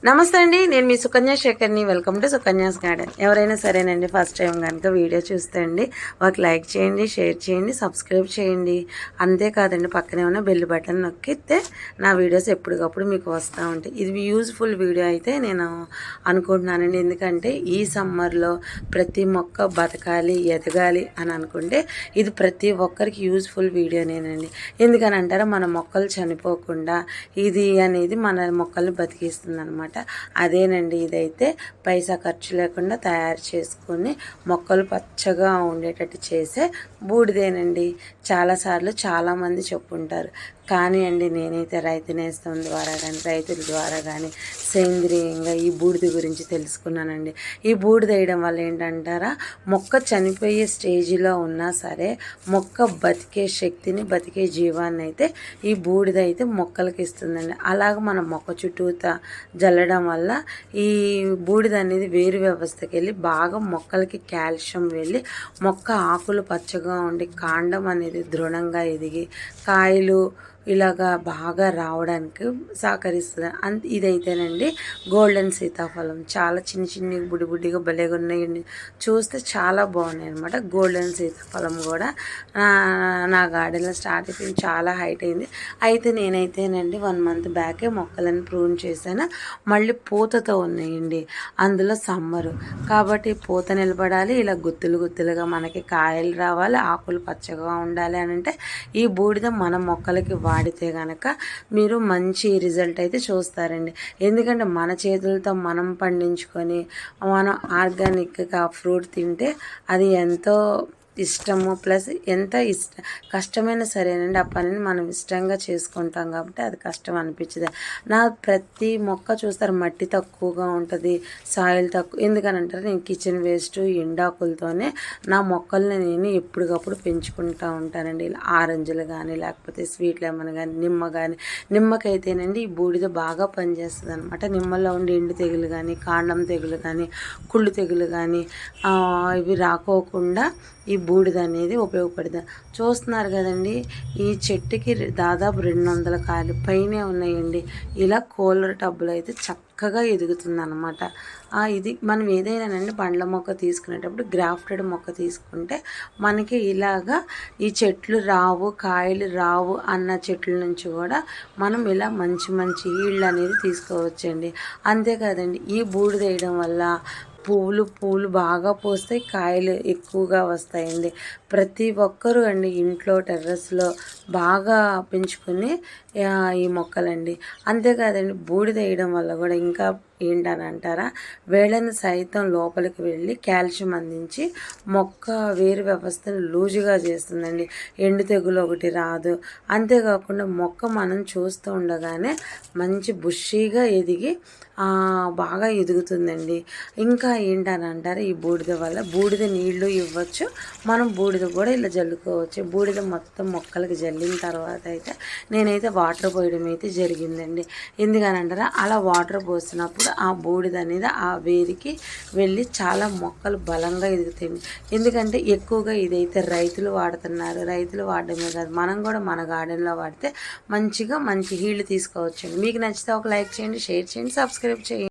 నమస్తే అండి, నేను మీ సుకన్య శేఖర్ని. Welcome to Sukanya's garden. ఎవరైనా సరేనండి ఫస్ట్ టైం కనుక వీడియో చూస్తే అండి ఒక లైక్ చేయండి, షేర్ చేయండి, సబ్స్క్రైబ్ చేయండి. అంతేకాదండి పక్కనే ఉన్న బెల్ బటన్ నొక్కితే నా వీడియోస్ ఎప్పటికప్పుడు మీకు వస్తూ ఉంటాయి. ఇది యూజ్ఫుల్ వీడియో అయితే నేను అనుకుంటున్నానండి. ఎందుకంటే ఈ సమ్మర్లో ప్రతి మొక్క బతకాలి, ఎదగాలి అని అనుకుంటే ఇది ప్రతి ఒక్కరికి యూజ్ఫుల్ వీడియోనేనండి. ఎందుకని అంటారా, మన మొక్కలు చనిపోకుండా ఇది అనేది మన మొక్కల్ని బతికిస్తుంది అనమాట. అదేనండి, ఇదైతే పైసా ఖర్చు లేకుండా తయారు చేసుకొని మొక్కలు పచ్చగా ఉండేటట్టు చేసే బూడిదేనండి. చాలాసార్లు చాలామంది చెప్పుంటారు. కానీ అండి, నేనైతే రైతు నేస్తం ద్వారా కానీ రైతుల ద్వారా కానీ సేంద్రియంగా ఈ బూడిద గురించి తెలుసుకున్నానండి. ఈ బూడిద వేయడం వల్ల ఏంటంటారా, మొక్క చనిపోయే స్టేజ్లో ఉన్నా సరే మొక్క బతికే శక్తిని, బతికే జీవాన్ని అయితే ఈ బూడిద అయితే మొక్కలకి ఇస్తుందండి. అలాగ మన మొక్క చుట్టూత జల్లడం వల్ల ఈ బూడిద అనేది వేరు వ్యవస్థకి వెళ్ళి బాగా మొక్కలకి కాల్షియం వెళ్ళి మొక్క ఆకులు పచ్చగా ఉండి కాండం అనేది దృఢంగా ఎదిగి కాయలు ఇలాగా బాగా రావడానికి సహకరిస్తుంది. ఇదైతేనండి గోల్డెన్ సీతాఫలం. చాలా చిన్న చిన్న బుడ్డిగా భలేగా ఉన్నాయండి. చూస్తే చాలా బాగున్నాయి అనమాట. గోల్డెన్ సీతాఫలం కూడా నా గార్డెన్లో స్టార్ట్ అయిపోయింది. చాలా హైట్ అయింది. అయితే నేనైతేనండి 1 మంత్ బ్యాకే మొక్కలను ప్రూన్ చేశాను. మళ్ళీ పూతతో ఉన్నాయండి. అందులో సమ్మరు కాబట్టి పూత నిలబడాలి, ఇలా గుత్తులుగా మనకి కాయలు రావాలి, ఆకులు పచ్చగా ఉండాలి అని అంటే ఈ బూడిద మన మొక్కలకి వాడితే కనుక మీరు మంచి రిజల్ట్ అయితే చూస్తారండి. ఎందుకంటే మన చేతులతో మనం పండించుకొని మనం ఆర్గానిక్గా ఫ్రూట్ తింటే అది ఎంతో ఇష్టము, ప్లస్ ఎంత కష్టమైనా సరేనండి ఆ పనిని మనం ఇష్టంగా చేసుకుంటాం కాబట్టి అది కష్టం అనిపించదు. నా ప్రతి మొక్క చూస్తారు మట్టి తక్కువగా ఉంటుంది, సాయిల్ తక్కువ. ఎందుకని అంటారు, నేను కిచెన్ వేస్ట్ ఎండాకులతోనే నా మొక్కల్ని నేను ఎప్పటికప్పుడు పెంచుకుంటూ ఉంటానండి. ఇలా ఆరెంజ్లు కానీ లేకపోతే స్వీట్ లెమన్ కానీ నిమ్మ కానీ. నిమ్మకైతేనండి ఈ బూడిద బాగా పనిచేస్తుంది అనమాట. నిమ్మలో ఉండి ఎండు తెగులు కానీ కాండం తెగులు కానీ కుళ్ళు తెగులు కానీ ఇవి రాకోకుండా ఈ బూడిద అనేది ఉపయోగపడుతుంది. చూస్తున్నారు కదండి, ఈ చెట్టుకి దాదాపు 200 కాయలు పైనే ఉన్నాయండి. ఇలా కూలర్ టబ్బులు అయితే చక్కగా ఎదుగుతుంది అనమాట. ఇది మనం ఏదైనానండి పండ్ల మొక్క తీసుకునేటప్పుడు గ్రాఫ్టెడ్ మొక్క తీసుకుంటే మనకి ఇలాగా ఈ చెట్లు రావు, కాయలు రావు అన్న చెట్ల నుంచి కూడా మనం ఇలా మంచి ఈళ్ళు అనేది తీసుకోవచ్చండి. అంతేకాదండి, ఈ బూడిద వేయడం వల్ల పూలు బాగా పూస్తాయి, కాయలు ఎక్కువగా వస్తాయండి. ప్రతి ఒక్కరూ అండి ఇంట్లో టెర్రస్లో బాగా పెంచుకుని ఈ మొక్కలండి. అంతేకాదండి, బూడిద వేయడం వల్ల కూడా ఇంకా ఏంటని అంటారా, వేళ్ళని సైతం లోపలికి వెళ్ళి కాల్షియం అందించి మొక్క వేరు వ్యవస్థను లూజుగా చేస్తుందండి. ఎండు తెగులు ఒకటి రాదు. అంతేకాకుండా మొక్క మనం చూస్తూ ఉండగానే మంచి బుషీగా ఎదిగి బాగా ఎదుగుతుందండి. ఇంకా ఏంటని అంటారు, ఈ బూడిద వల్ల బూడిద నీళ్లు ఇవ్వచ్చు, మనం బూడిద కూడా ఇలా జల్లుకోవచ్చు. బూడిద మొత్తం మొక్కలకి జల్లిన తర్వాత అయితే నేనైతే వాటర్ పోయడం అయితే జరిగిందండి. ఎందుకని అంటారా, అలా వాటర్ పోసినప్పుడు ఆ బూడిద అనేది ఆ వేరికి వెళ్ళి చాలా మొక్కలు బలంగా ఎదుగుతాయి. ఎందుకంటే ఎక్కువగా ఇదైతే రైతులు వాడుతున్నారు. రైతులు వాడడమే కాదు, మనం కూడా మన గార్డెన్లో వాడితే మంచి హీల్డ్ తీసుకోవచ్చండి. మీకు నచ్చితే ఒక లైక్ చేయండి, షేర్ చేయండి, సబ్స్క్రైబ్ చేయండి.